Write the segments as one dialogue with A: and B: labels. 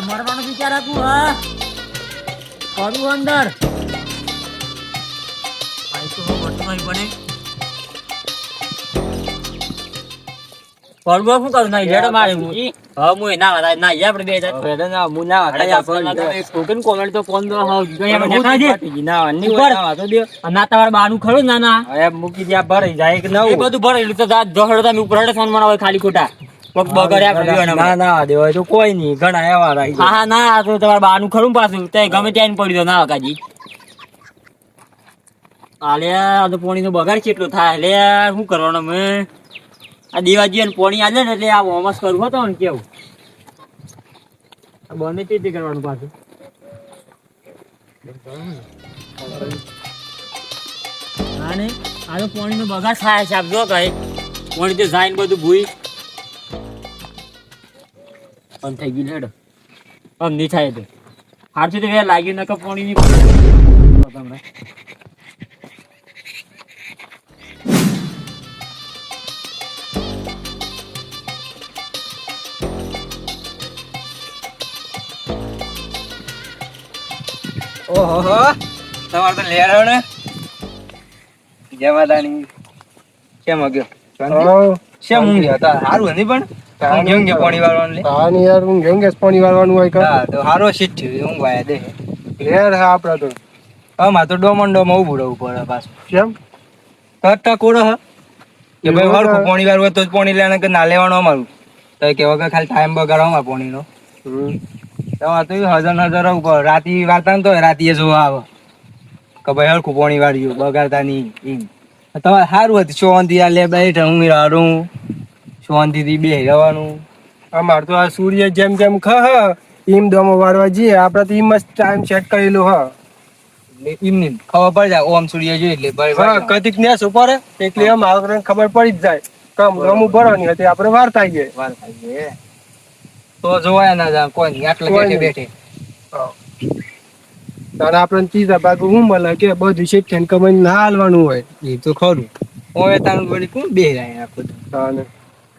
A: મરવાનો વિચાર હતું હા કરું અંદર ભાઈ તો વર્તમાન બને પડવો શું કરું નહીં લેડો મારે હું હા હું ના વાળા ના આપણે બે હજાર ના હું ના વાળા સ્પોકન કોમેન્ટ તો ફોન દો હા ગયા ના અન્ની વાતો દે ના તમાર બાનું ખરું ના ના હવે મૂકી દે ભરાઈ જાય કે ના એ બધું ભરેલું તો દોહડો તમે ઉપર ફોન બનાવો ખાલી ખોટા પગ બગડ્યા ના ના દેવાય તો કોઈ નહીં ઘણા એવા રહી હા હા ના તો તમાર બાનું ખરું પાછું તે ગમે ત્યાં પડી દો ના કાજી આલ્યા તો પોણી નો બગાડ કેટલો થાય એટલે શું કરવાનું મેં આ દેવાજી અને પોણી આલે ને એટલે આ હોમસ કરવું હતો ને કેવું બને તે કરવાનું પાછું હા ને આ તો પોણી નો બગાડ થાય છે આપ જો કઈ પોણી તો જાય ને બધું ભૂઈ પણ થઈ ગયું હેડો આમ નહીં થાય તો હારથી તો વે લાગ્યું નકર પોણી ની તમને
B: ઓહો તમારે તો લેરો ને જય માતાની કેમ ગયો કેમ ઊંઘ્યો હતા સારું હતી પણ ઊંઘ પાણી વાળવાનું
C: હા ને યાર હું ગેંગે પાણી વાળવાનું હોય
B: હા તો સારો સીટ થયું ઊંઘ વાયા દે
C: લેર હા આપડા તો
B: આમાં તો ડોમંડોમાં ઉભું રહેવું પડે પાછું
C: કેમ
B: તરતા કોડો હ કે ભાઈ હરખું પાણી વાળવું તો જ પાણી લેવાનું કે ના લેવાનું અમારું તો કે વગર ખાલી ટાઈમ બગાડવા અમારે પાણીનો તમારે તો હજાર ઉપર રાતી વાર્તા તો રાતીએ જોવા આવે કે ભાઈ હરખું પાણી વાળ્યું બગાડતા નહીં એમ તમારે સારું હતું શાંતિ આ લે બેઠ ઊંઘી હારું શાંતિથી બે રહેવાનું
C: અમાર તો આ સૂર્ય જેમ જેમ એમ દમો વાળવા જઈએ આપડે તો એમ જ ટાઈમ સેટ કરેલો
B: એમની ખબર પડી જાય ઓમ સૂર્ય જોઈ એટલે
C: હા કદીક ને ઉપર એટલે એમ આગળ ખબર પડી જ જાય કમ દમો ભરવાની હતી આપડે વાર થાય ગયે
B: વાર થાય છે તો જોવાય ના જાય કોઈ નહીં આટલે બેઠે બેઠે
C: તારે આપણે ત્રીજા ભાગ હું મળે કે બધું શીખે કમાઈને ના હાલવાનું હોય
B: એ તો ખરું હવે તારું વળી કોણ બે જાય આખું
C: તાને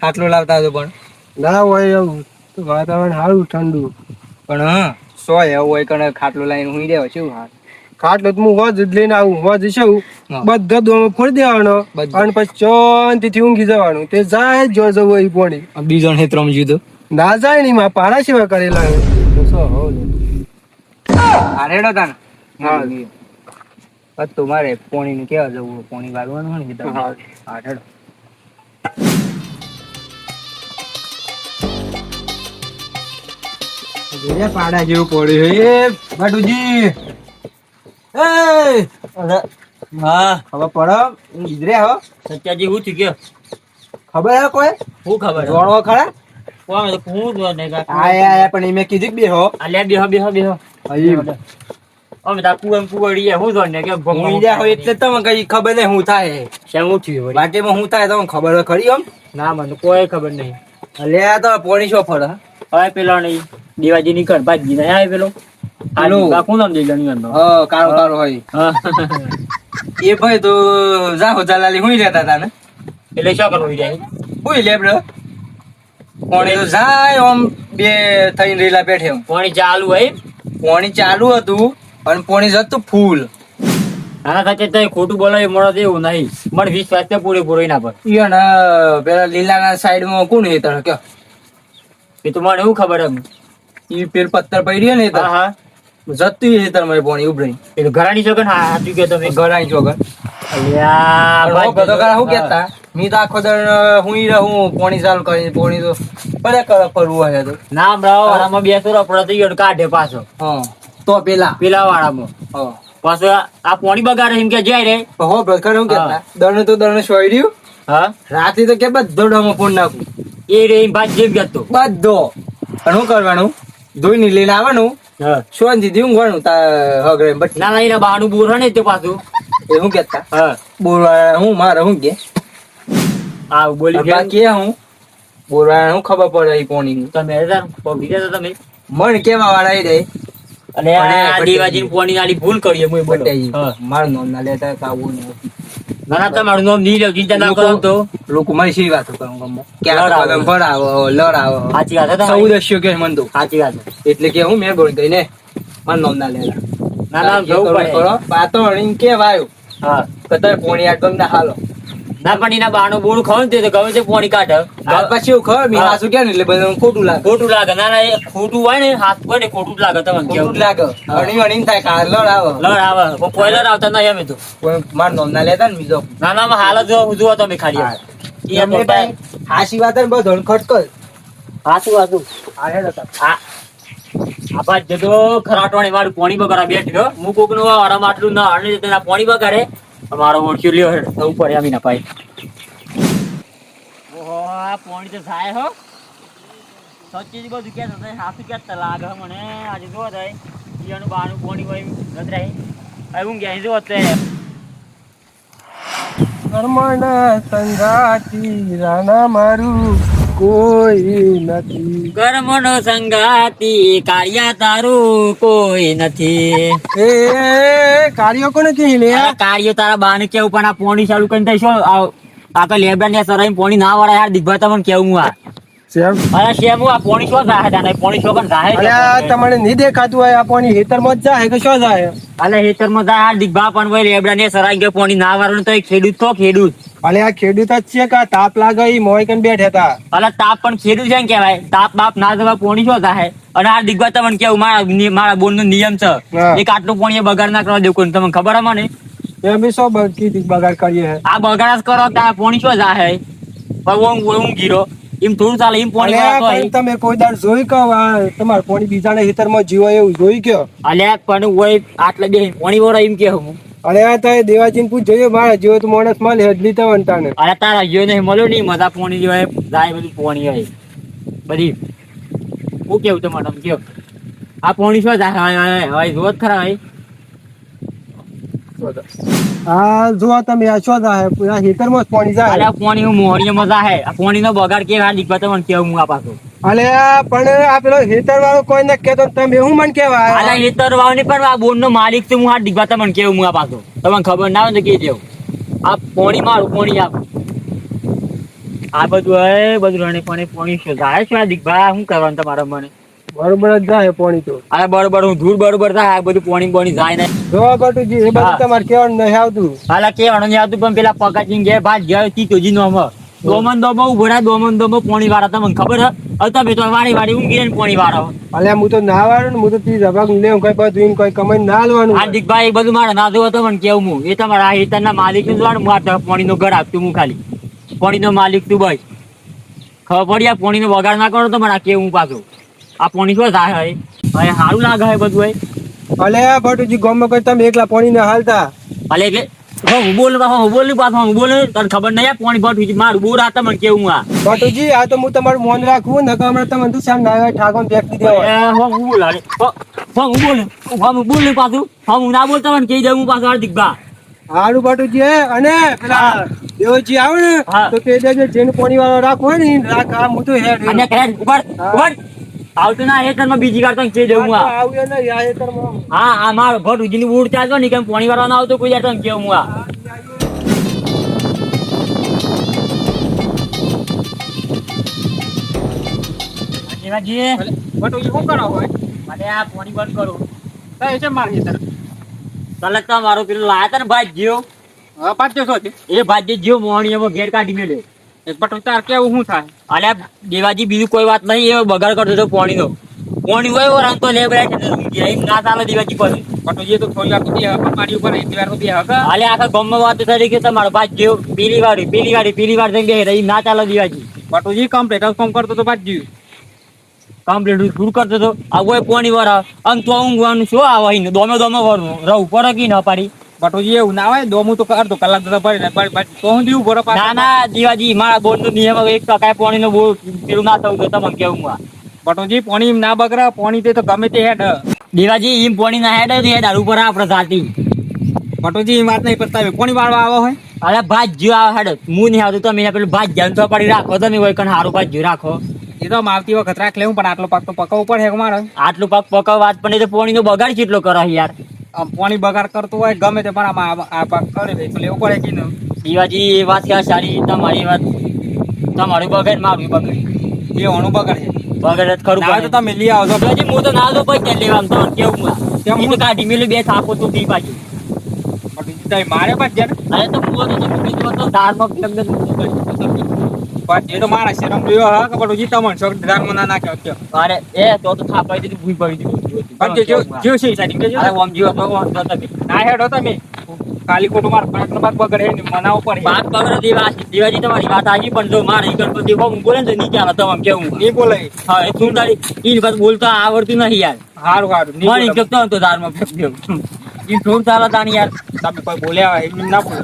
B: ખાટલો લાવતા હતો પણ
C: ના હોય એવું તો વાતાવરણ સારું ઠંડુ
B: પણ હા સો એવું હોય કણે ખાટલો લાઈને હુઈ દેવા શું હાર
C: ખાટલો તો હું વજ જ લઈને આવું વજ છે બધા દોમાં ફોડી દેવાનો અને પછી શાંતિથી ઊંઘી જવાનું તે જાય જો જવું એ પોણી
B: બીજો હેત્રમ જીધો
C: ના જાય ને માં પારા સેવા કરેલા
B: આરેડો તાન
C: હા
B: તો મારે પોણી નું કેવા જવું પોણી વાળવાનું હોય ને
C: હા
B: આરેડો પાડા જેવું પડ્યું એ બાટુજી
A: હા
B: ખબર પડો હું ઇધરે હો
A: સત્યાજી હું થયું ગયો
B: ખબર હે કોઈ
A: હું ખબર
B: જોણો ખરા
A: કોણ હું જો ને
B: આયા પણ મેં કીધું કે બેહો
A: આલ્યા બેહો બેહો બેહો અમે તા કુવમ કુવડીએ હું જો ને કે
B: હું જા હોય એટલે તમે કઈ ખબર નહીં હું થાય
A: શેમ ઉઠ્યું વળી
B: બાકીમાં હું થાય તમને ખબર હોય ખરી આમ
A: ના મને કોઈ ખબર નહીં
B: અલ્યા તો પોણી શો ફળ
A: હવે પેલો નહીં દેવાજી નીકળ ભાજી નહીં આવે પેલો
B: પેલો.
A: કોણ નામ દઈ ગણ્યું
B: હા કાળો કાળો હોય એ ભાઈ તો જાહો જલાલી હુઈ રહેતા હતા ને
A: એટલે શું કરવું જાય
B: હુઈ લે બ્રો પોણી તો જાય આમ બે થઈને રેલા બેઠે એમ
A: પાણી ચાલુ હોય
B: પોણી ચાલુ હતું અને પોણી જતું ફૂલ
A: આના સાથે તો ખોટું બોલાય મળે એવું નહીં મને વિશ્વાસ છે પૂરેપૂરો ના પર
B: ઈયો ને પેલા લીલાના સાઈડમાં કોણ હેતર કે
A: એ તો મને એવું ખબર એમ
B: ઈ પેલ પથ્થર પડ્યો ને
A: હા હા
B: જતું હેતર માં પોણી ઉભરાઈ
A: એ તો ઘરાની છોકર હા હાચું કે તમે
B: ગળાઈ ચોગર
A: અલ્યા
B: બધો કરા શું કેતા મી તો આખો દર હુઈ રહું પોણી ચાલુ કરી પોણી તો બધા કર ફરવું હોય તો
A: નામ રાવ આમાં બેસો રપડા થઈ ગયો કાઢે પાછો
B: હા તો પેલા
A: પેલા વાળામાં
B: હા
A: પાછો આ પાણી બગાડે એમ કે જાય રે
B: હો બ્રખર હું કેતા દરને તો દરને સોયડ્યું
A: હા
B: રાતે તો કે બધો ડોમો ફોન નાખું
A: એ રે ભાઈ જેમ ગયો
B: બધો અને શું કરવાનું ધોઈને લઈને આવવાનું
A: હા
B: શાંતિથી ઊંઘવાનું તા હગરે બટ
A: ના ના બાનું બુર ને તે પાછું
B: એ હું કેતા
A: હા
B: બોરવા હું મારે હું કે
A: આ બોલી ગયા
B: બાકી હું બોરવા હું ખબર પડે ઈ પોણી
A: તમે પગી ગયા તમે
B: મન કેવા વાળા ઈ દે
A: અને આ દેવાજી પોણી નાડી ભૂલ કરીએ હું બોલો
B: બટાઈ મારું નામ ના લેતા કાવું ને
A: ના ના તમારું નામ નહીં લ્યો ચિંતા ના કરો તો
B: લોકો માં શી વાતો કરું ગમો કે
A: લડ
B: આ
A: આવે.
B: તો ભડ આવો લડ આવો
A: સાચી વાત છે તમારી.
B: સૌદસ્યો કે મન તો
A: સાચી વાત છે.
B: એટલે કે હું મેં બોલ ગઈ ને મારું નામ ના લેલા
A: ના ના જવું પડે.
B: પાતો અણીને કેવાયો
A: હા
B: કદાચ પોણી આટલો ના હાલો
A: ના પણ એના બાનું બોરું ખાવ ને તો ગમે તે પોણી કાઢે
B: ત્યાર પછી એવું ખબર મી હાસુ કે ને એટલે બધું ખોટું લાગે
A: ખોટું લાગે ના ના એ ખોટું હોય ને હાથ હોય ને ખોટું જ લાગે તમને
B: ખોટું
A: કેવું
B: જ લાગે અણી અણીને થાય કા લડ આવો
A: લડ આવે પણ કોઈલર આવતા નહીં અમે તો
B: કોઈ મારું નામ ના લેતા ને બીજો
A: ના ના માં હાલ જો જુઓ તમે ખાલી એ
B: એમને ભાઈ હાસી વાત ને બધું ખટકલ
A: હાચું હાચું
B: આ હેડ હતા
A: આ આપા જતો ખરાટવાણી મારું પોણી બગાડા બેઠ્યો હું કોક નું આરામ આટલું ના આને તેના પોણી બગાડે અમારો ઓળખ્યું લ્યો હેડ તો ઉપર આમી ના પાઈ ઓહો આ પોણી તો થાય હો સચ્ચી જ બધું કે છે હાસુ કે લાગે મને આજે જો થાય ઈયાનું બાનું પોણી હોય નજરાય આ હું ગયા જો તે
C: કર્મના સંગાતી રાણા મારું કોઈ નથી
A: કર્મનો સંગાતી કાર્યા તારું કોઈ નથી
C: એ કાર્યો કોને કહી લે
A: આ કાર્ય તારા બાને કેવું પણ આ પોણી ચાલુ કરીને થાય શું આ તો લેબડા ને સરાઈ પોણી ના વાળા યાર દિગ્ભા તમને કેવું હું આ
C: સેમ
A: અરે શેમ આ પોણી શું જાય તાને પોણી શું પણ જાય
C: અરે આ તમને નહીં દેખાતું હોય આ પાણી હેતરમાં જ જાય કે શું જાય
A: અલે હેતર માં જાય દિગ્ભા પણ ભાઈ લેબડા ને સરાઈ ગયો પોણી ના વાળું તો એ ખેડૂત તો ખેડૂત
C: અલે આ ખેડૂત જ છે કે આ તાપ લાગે ઈ મોય કન બેઠા હતા
A: અલે તાપ પણ ખેડૂત છે ને કહેવાય તાપ બાપ ના જવા પોણી શું જાય અને આ દિગ્ભા તમને કેવું મારા બોન નો નિયમ છે
C: હા.
A: એક આટલું પોણી બગાડ ના કરવા દેવું તમને ખબર હે મને
C: એ બી શું બગાડ કરીએ હે
A: આ બગાડ જ કરો ત્યાં પોણી શું જાય પણ હું ગીરો એમ થોડું ચાલે એમ પોણી
C: અલ્યા,
A: વાળો
C: પણ તમે કોઈ દાડ જોઈ કે તમારે પાણી બીજાના ખેતરમાં જીવાય એવું જોઈ કે
A: અલ્યા પણ હોય આટલે બે પોણી વાળો એમ કે હું
C: અરે આ તારે દેવાજીને પૂછ જોઈએ મારા જેવો તો માણસ મળે હજલી તવન તાને
A: અરે તારા ગયો નહીં મળ્યો નહીં મજા પોણી જોય જાય બધું પોણી હોય બધી હું કેવું તો મેડમ કયો આ પોણી શું જાય હવે જોત ખરા ભાઈ
C: હા જો તમે આ શું થાય આ ખેતરમાં જ પાણી જાય
A: અલ્યા પોણી હું મોહરીએ મજા હે આ પોણી નો બગાડ કે આ દીકવા તમને કેવું હું આ પાછો
C: અલે પણ આ પેલો ખેતર વાળો કોઈ ને કેતો તમે એવું મને કેવાય
A: અલ્યા હેતર વાવની પણ આ બોન નો માલિક તો હું આ દીકવા તમને કેવું હું આ પાછો તમને ખબર ના હોય તો કે દેવું આ પોણી મારું પોણી આ બધું હે બધું રણે પોણી શું જાય છે આ દીકવા શું કરવાનું તમારે મને
C: બરોબર જ જાય પાણી તો
A: અરે બરોબર હું ધૂળ બરોબર થાય આ બધું પોણી જાય ને
C: જો બટુજી એ બધું
A: હા.
C: તમારે કેવાનું નહીં આવતું
A: હાલા કેવાનું નહીં આવતું પણ પેલા પકાચીને ગયા ભાત ગયા તીતોજી નો અમે દોમન દોમો ઉભો રહ્યા દોમન દોમો પોણી વાળા તમને ખબર હે હવે તમે તો વાડી ઊંઘી ને પોણી વાળો
C: અલે હું તો ના વાળું ને હું તો તી જવાબ લેવું કઈ બધું એમ કઈ કમાઈ ના લેવાનું
A: હાર્દિકભાઈ બધું મારે ના જોવો તો મને કેવું હું એ તમારા આ હેતરના માલિક નું જોવાનું મારે પોણી નો ઘર આપતું હું ખાલી પોણી નો માલિક તું બસ ખબર પડી આ પોણી નો વગાડ ના કરો તો મને આ કેવું પાછું આ પોણી શું થાય હવે સારું લાગે હે બધું
C: અલે બટુજી ગામમાં કોઈ તમે એકલા પાણી ના હાલતા
A: ભલે એટલે હું બોલું પાછું હું બોલું તને ખબર નહીં આ પોણી ભટ મારું બોર આ તમને કેવું આ
C: બટુજી આ તો હું તમારું મોન રાખવું ને હમણાં તમે તું સામ ના ઠાકોર ફેંકી દેવા
A: હું બોલું પાછું હું ના બોલતા મને કહી દઉં હું પાછું હાર્દિકભા
C: હારું બટુજી હે અને પેલા દેવજી આવે ને
A: હા.
C: તો કહી દેજો જેને પાણી વાળો રાખવો હોય ને ઈ રાખ આ હું તો હેડ
A: અને કહેવાય, ઉભા આવતું ના હેતરમાં બીજી વાર તને કહી દઉં હું આ
C: આવ્યો ને યા હેતરમાં.
A: હા આ મારો ભટ ઉજીની બૂટ ચાલતો ને કેમ પોણી વાળો ના આવતો કોઈ યાર તને કેવું હું આ જીવાજી
B: બટુજી શું કરો હોય
A: મને આ પોણી બંધ કરો
B: તો છે મારી તર
A: તલકતા મારો પેલો લાયા તા ને ભાઈ જીવ
B: હા પાછો છો છે
A: એ ભાઈ જીવ મોહણી એમાં ઘેર કાઢી મેલ્યો
B: બટુ તાર કેવું શું થાય
A: અલ્યા દેવાજી બીજું કોઈ વાત નહીં એ બગાડ કરતો હતો પોણીનો પોણી હોય એવો રંગ તો લે ના ચાલે દેવાજી પાસે
B: બટુજી તો થોડી વાર તો બે મારી ઉપર એટલી વાર તો બે હકા
A: અલ્યા આખા ગામમાં વાત થઈ કે તમારો ભાઈ જીવ પેલી વાર જઈને બે ના ચાલે દેવાજી
B: બટુજી કમ્પ્લીટ કામ કરતો તો પાછી
A: કમ્પ્લીટ દૂર કરતો હતો આ કોઈ પોણી વાળા આમ તો ઊંઘવાનું શું આવે ને દોમે વરનું રહું પર કી ન પાડી
B: બટુજી એવું ના હોય દોમું તો અડધો કલાક તો ભરી તો હું દીવું ભરો
A: ના ના દેવાજી મારા બોર્ડ નો નિયમ હવે 1% પોણી નો બોર પેલું ના થવું તો તમને કેવું હું આ
B: બટુજી પાણી ના બગડા પાણી તે તો ગમે તે હેડ
A: દેવાજી એમ પોણી ના હેડ હેડ હારું પર આપણે જાતી
B: બટુજી વાત નહીં પતાવી પાણી વાળવા આવો હોય
A: અરે ભાજ જ્યો આવે હેડ હું નહીં આવતું તમે પેલું ભાજ જ્યાં તો પડી રાખો તમે હોય કણ હારું ભાજ જ્યો રાખો
B: એ તો આવતી વખત રાખ લેવું પણ આટલો પાક તો પકવવું પડે મારે
A: આટલું પાક પકાવ વાત પણ એ તો પોણી નો બગાડ કેટલો કરો યાર
B: આમ પાણી બગાડ કરતું હોય ગમે તે પણ આમાં આ પાક કરે તો લેવું પડે કે નહીં
A: દીવાજી એ વાત ક્યાં સારી તમારી વાત તમારું બગડ મારું બગડ
B: એ ઓણું બગડે
A: બગડ જ ખરું
B: ના તો તમે લઈ આવજો
A: દીવાજી હું તો ના દો પૈસા લેવા આમ તો કેવું
B: કેમ
A: હું તો કાઢી મેલું બે થાપો તો પી પાછી
B: મારે પાછ
A: અરે તો હું તો કીધું તો દાળમાં કેમ
B: એ તો મારા શરમ રહ્યો હા કે પણ તમને શોખ દારમાં ના નાખ્યો
A: અરે એ તો થાપાઈ દીધું ભૂઈ પડી દીધું
B: પણ જે જીવ છે સાઈડ કે
A: અરે ઓમ જીવો તો ઓમ તો તમે
B: ના હેડો તમે ખાલી ખોટું માર પાકનો પાક બગડે ને મનાવ પડે
A: વાત પકડો દીવાજી તમારી વાત આવી પણ જો મારે ગણપતિ હું બોલે ને તો નીચે આવે તમામ કેવું
B: નહીં બોલાય
A: હા એ તું તારી ઈ વાત બોલતા આવડતું નહીં યાર
B: હારું હારું નહીં
A: મને
B: બોલાય.
A: કહેતો તો દારમાં ફેંક્યો ઈ ઠોર ચાલો તાની યાર
B: તમે કોઈ બોલ્યા એમ ના બોલો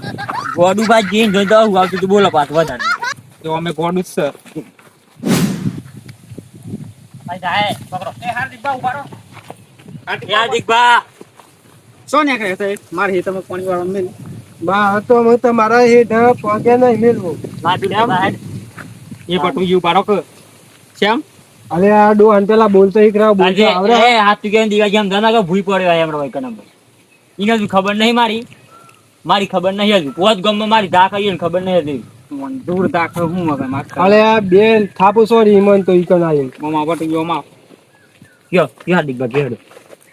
A: ગોડું બાદ જઈને જોઈ દઉં આવતું તું બોલો પાછું વધારે
B: તો અમે ગોડું જ છે
A: ભાઈ જાય પકડો
B: એ હાર દીપા ઉભા રહો
A: યાર દીકબા
B: શું ને કહે છે મારે હે તમે પાણી વાળો મેલ
C: બા તો હું તમારા હેઠ પગે નહીં મેલવું
A: માટી દે બહાર
B: એ પટુ યુ બારો કે શ્યામ
C: અરે આ ડોહાન પેલા બોલતો એકરા બોલતો આવડે
A: એ હાથ કે દીવાજી આમ ધના કે ભૂઈ પડ્યો એમનો ભાઈ કનમ ઈને હજુ ખબર નહીં મારી ખબર નહીં હજુ પોત ગમમાં મારી ધાક આવી ને ખબર નહીં હતી
B: દૂર દાખ હું મગર માર
C: અરે આ બે થાપો સોરી મન તો ઈકન આવીને
B: મમા પટુ યુ માં
A: યો યાર દીકબા કેડો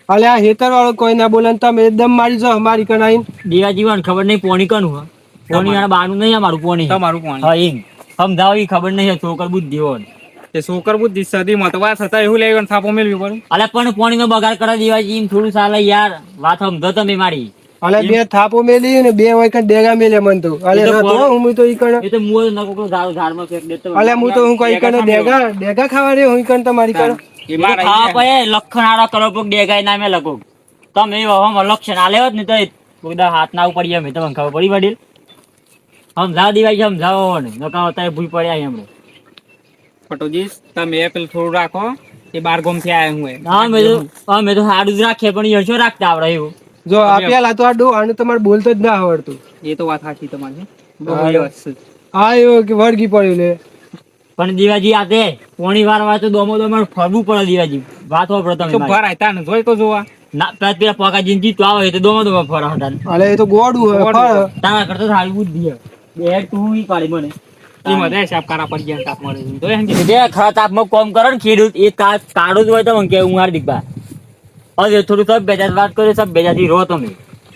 C: અલે આ હેતર વાળો કોઈ ના બોલે ને તમે એકદમ મારી જાઓ મારી કન આવીને
A: દીવાજી વાન ખબર નહીં પોણી કનું હા પોણી આના બાનું નહીં અમારું પોણી
B: તમારું પાણી
A: હા એમ સમજાવ ઈ ખબર નહીં છોકર બુદ્ધિ હોય
B: તે છોકર બુદ્ધિ સદી મત વાત હતા એવું લેવન થાપો મેલવી પડે
A: અલે પણ પોણીનો બગાડ કરે દીવાજી એમ થોડું ચાલે યાર વાત સમજો તમે મારી
C: અલે બે થાપો મેલી ને બે વખત ડેગા મેલે મન તો અલે
A: એ તો
C: તો હું તો ઈકન
A: એ તો મુઓ ન કોકો ઝાડમાં ફેંક દેતો
C: અલે હું તો હું કોઈ ઈકન ડેગા ખાવા રે હું ઈકન તમારી કન
B: એ મારા
A: ખાવા પે લખણ આડા કરો પગ ડેગાય નામે લખો તમે હમ લક્ષણ આલે હોત ને તો કોઈદા હાથ ના ઉપડી અમે તમને ખબર પડી વડીલ સમજાવ દીવાજી સમજાવો ને નકા તાય ભૂઈ પડ્યા એમણે
B: પટોજી તમે એ પેલું થોડું રાખો એ બાર ગોમ થી આયા હું
A: હા મેં તો હાડું જ રાખીએ પણ યશો રાખતા આવડે એવું
C: જો આ પેલા તો આ ડોહાને તમારે બોલતો જ ના આવડતું
B: એ તો વાત સાચી તમારી
C: આ એવો કે વળગી પડ્યું લે
A: પણ દીવાજી આ તે પોણી વાર તો દોમો દોમો ફરવું પડે દીવાજી વાત વાપરો તમે
B: તો
A: મારી.
B: ભરાય તાને જોઈ તો જોવા
A: ના પેલા પગા જીંજી તો આવે તો દોમો દોમો ફરા હતા
C: અલે એ તો ગોડું હે ફળ
A: તારા કરતા સારી બુદ્ધિ હે બે તું ઈ પાડી મને
B: ઈ મધે સાહેબ કારા પર ગયા તાપ મળે તો એમ કે
A: બે ખરા તાપમાં કોમ કરો ને ખેડૂત એ કાળો જ હોય તો મને કેવું મારી દીકબા હવે થોડું સબ બેજા વાત કર્યો સબ બેજાથી રહો તમે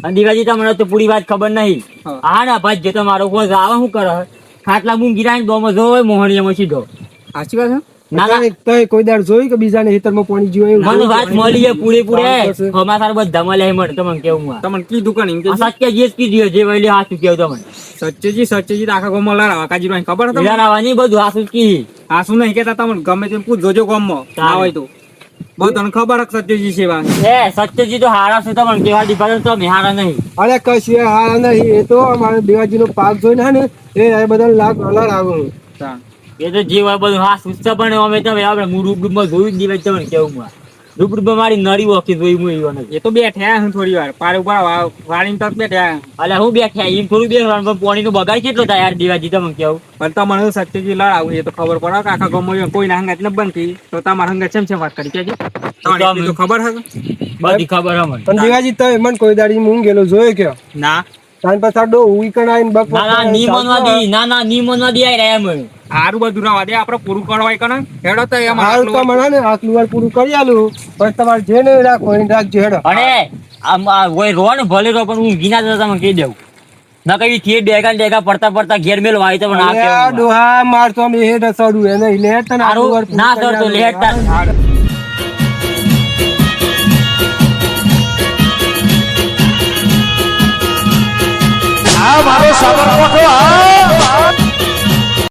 A: અને દીવાજી તમને તો પૂરી વાત ખબર નહીં
B: હા.
A: હા ના ભાઈ જે તમારો કોઈ આવે શું કરે ખાટલા મૂંગ ગીરાને દોમો જો હોય મોહણીયામાં સીધો
B: સાચી વાત છે
A: ના ના
C: તય કોઈ દાડ જોઈ કે બીજાને હેતરમાં પાણી જીવો એવું
A: મને વાત મળી છે પૂરેપૂરે
C: કામ કરશે.
A: અમારા બધા મળ્યા મળે તમને કેવું માં
B: તમને કીધું કે નહીં કે
A: સત્ય જે કીધું જે વહેલી હાથું કેવું તમને
B: સચ્ચેજી આખા ગામમાં લડાવા કાજી રોય ખબર હતી
A: વિધાનવાની બધું હાથું કી
B: આ શું નહીં કેતા તમને ગમે તેમ પૂછ જોજો ગામમાં ના હોય તો બહુ તને ખબર હક સત્યજી સેવા
A: એ સત્યજી તો હારા છે તમને કેવા દીપા તો અમે હારા નહીં
C: અરે કશી હારા નહીં એ તો અમારે દેવાજી નો પાક જોઈને હે ને એ બધા લાખ ડોલર આવું
A: એ તો જે હોય બધું હાથ ઉત્સવ પણ અમે તમે આપણે હું રૂબરૂમાં જોયું જ દીવે તમને કેવું માં રૂબરૂમાં મારી નરી વખત જોઈ હું એવો નથી
B: એ તો બેઠ્યા હું થોડી વાર પાર ઉપર વાળીને તક બેઠ્યા
A: એટલે હું બેઠા એમ થોડું બેસવાનું પણ પાણીનો બગાડ કેટલો થાય યાર દીવાજી તમને કેવું
B: પણ તમારે સત્યજી લડાવું એ તો ખબર પડે કે આખા ગામમાં કોઈ ના હંગાત ન બનતી તો તમારા હંગાત ચેમ વાત કરી કેજો તમને એટલી તો ખબર હશે
A: બધી ખબર અમને
C: પણ દેવાજી તય મન કોઈ દાડી મૂંગ ગયેલો જોયો કે
B: ના
C: તાન પાછા ડો ઉઈકણ આવીને બક
A: ના ના નિમનવા દી ના નિમનવા દી આઈ રહ્યા અમે
B: હારું બધું રવા દે આપણે પૂરું કરવાય કને હેડો તો એમ
C: હાલ તો મને ને આટલું વાર પૂરું કરી આલું પણ તમારે જે ને રાખો એને રાખજો હેડો
A: અને આમ આ હોય રો ને ભલે રો પણ હું ગીના જતા તમને કહી દઉં ના કઈ થી ડેગા પડતા ઘેર મેલ વાય તો ના
C: અરે આ
A: કેવું
C: ડોહા મારતો અમે હેડ સડું એને લેટ તને આટલું વાર પૂરું
A: ના
C: કરી
A: કરતો
C: આલું.
A: લેટ
D: આ મારો સાબરકોઠો આ